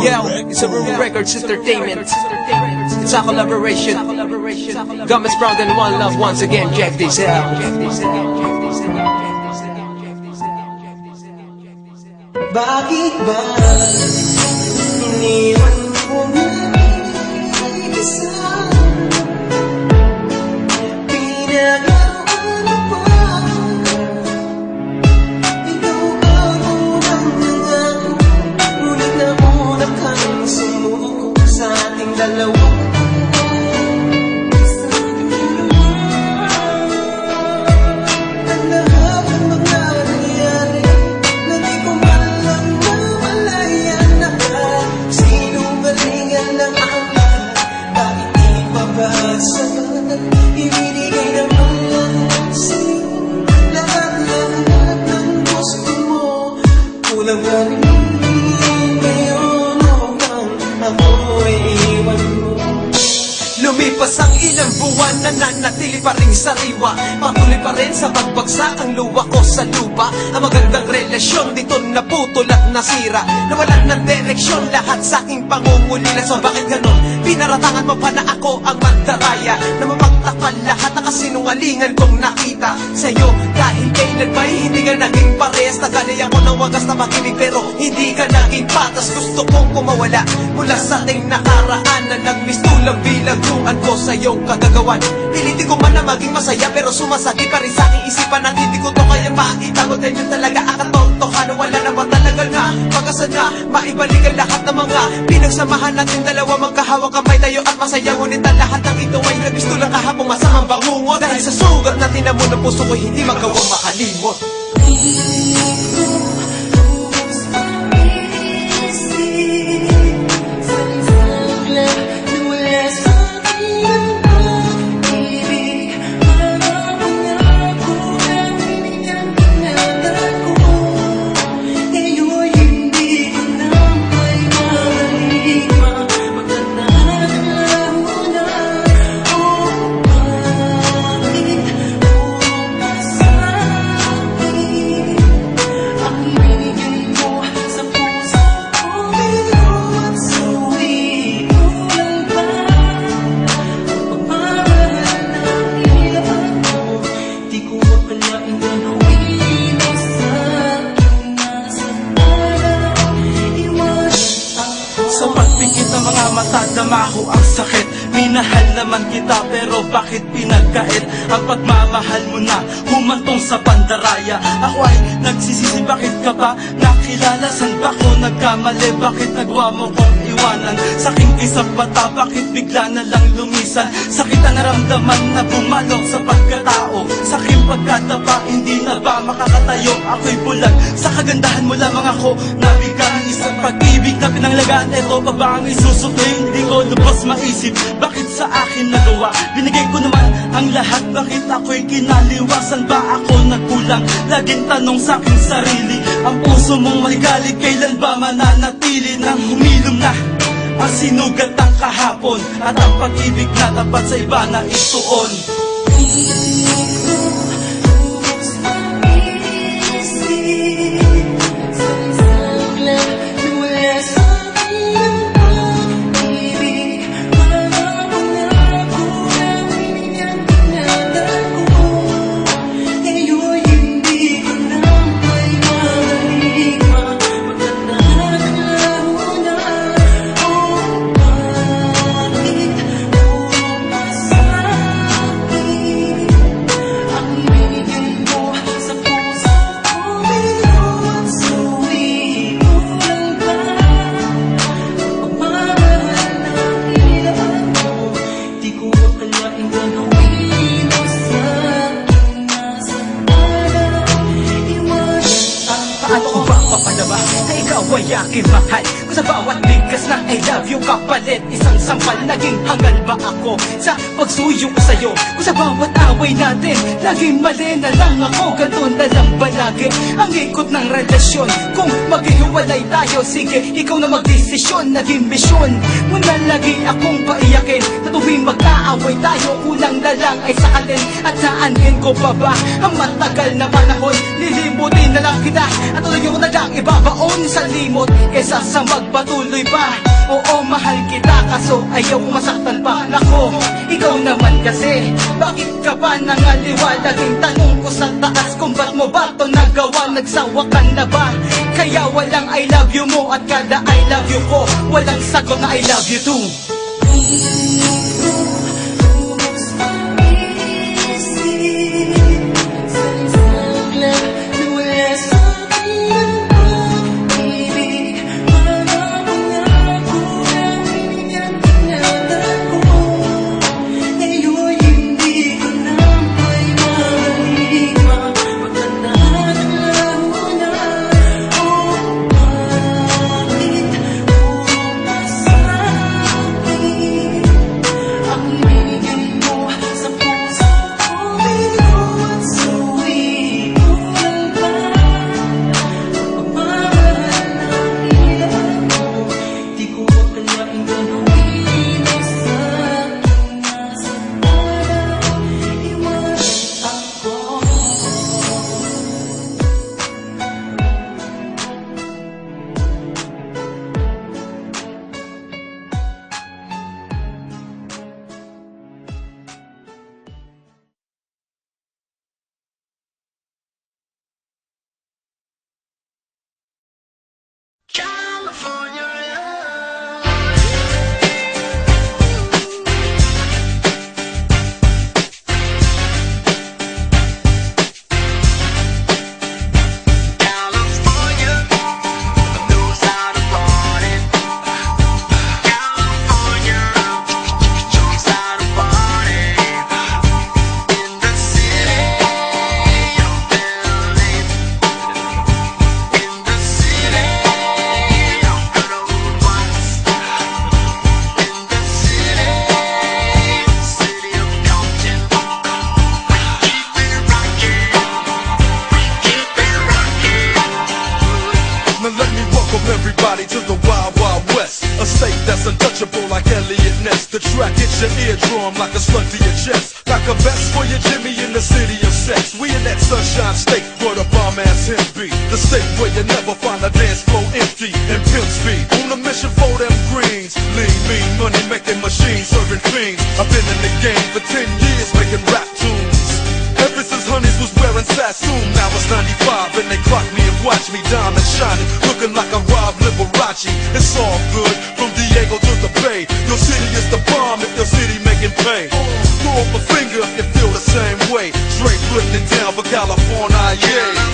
Yo, it's a Rural Records Entertainment. It's a collaboration. Gomez Brown and One Love once again. Check this out. Bakit ba iniwan mo na isa? Pinag-aano pa? Ikaw ang unang nangako, ngunit nauna kang sumuko sa ating dalawa. Ibinigay naman lang sa'yo lahat ng gusto mo. Kulang na rin ngayon upang ako'y iwan mo. Lumipas ang ilang buwan, nananatili pa rin sariwa. Patuloy pa rin sa pagbagsak ang luwa ko sa lupa. Ang magandang relasyon dito naputol at nasira. Nawalan ng direksyon lahat sa aking pangungulila. So bakit ganon? Pinaratangan mo pa na ako ang mandaraya, na mapagtakpan lahat ng kasinungalingan kong nakita sa'yo. Dahil kailan ba'y hindi ka naging parehas? Nagalay ako ng wagas na makinig pero hindi ka naging patas. Gusto kong kumawala mula sa ating nakaraan na nagmistulang bilagduan ko sa iyong kagagawan. Pilitin ko man na maging masaya pero sumasakit pa rin sa aking isipan at hindi ko to kaya maitagot. Yan yun talaga ang katotohanan. Wala na ba talaga nga pag-asa na maibalik ang lahat ng mga pinagsamahan natin dalawa. Magkahawak kamay tayo at masaya, ngunit ang lahat ng ito ay nabisto lang kahapong masamang bangungot. Dahil sa sugat na tinamo ng puso ko hindi magawang makalimot. Sa pagpikit ng mga mata, damaho ang sakit. Minahal naman kita pero bakit pinagkait? Ang pagmamahal mo na humantong sa pandaraya. Ako ay nagsisisi, bakit ka ba nakilala? San ba ko nagkamali? Bakit nagawa mo kong iwanan? Saking isang bata, bakit bigla na lang lumisan? Sakit ang naramdaman na bumalok sa pagkatao. Saking pagkataba, hindi na ba makakatayo? Ako'y bulag, sa kagandahan mo lamang ako nabigang isang pag-ibig na pinanglagaan. Ito pa ba ang isusuko? Hindi ko lubos maisip. Bakit sa akin nagawa? Binigay ko naman ang lahat. Bakit ako'y kinaliwasan? Ba ako nagkulang? Laging tanong sa aking sarili. Ang puso mong mahigali, kailan ba mananatili? Nang humilom na ang sinugat ng kahapon at ang pag-ibig na dapat sa iba na ituon. Paano ko ba papadama na ikaw ay aking mahal? Kung sa bawat bigkas na I love you kapalit isang sampal, naging hangal ba ako sa pagsuyo ko sa'yo? Kung sa bawat away natin laging mali na lang ako, ganun na lang ba lagi ang ikot ng relasyon. Kung maghihiwalay tayo, sige, ikaw na magdesisyon. Naging misyon mo na lagi akong paiyakin, na tuwing mag-aaway tayo, unang lalang ay sakalin. At naanhin ko pa ba ang matagal na panahon? Lilimutin na lang kita at tuloy ko na lang ibabaon sa limot, kesa sa magpatuloy pa. Oo, mahal kita, kaso ayaw ko masaktan pa. Nako, ikaw naman kasi, bakit ka ba nangaliwa? Laging tanong ko sa taas kung ba't mo ba to nagawa? Nagsawa ka na ba? Kaya walang I love you mo, at kada I love you ko walang sagot na I love you too. Everybody to the Wild Wild West, a state that's untouchable like Elliot Ness. The track hits your eardrum like a slug to your chest. Like a vest for your Jimmy in the city of sex. We in that sunshine state where the bomb ass him be. The state where you never find a dance floor empty and pimp speed. On a mission for them greens, lean, mean, money making machines, serving fiends. I've been in the game for 10 years making rap tunes. Ever since Honeys was wearing Sassoon, now it's 95 and they clock me and watch me diamond shining, looking like a Rob Liberace. It's all good, from Diego to the Bay. Your city is the bomb if your city making pay. Throw up a finger if you feel the same way. Straight putting it down for California, yeah.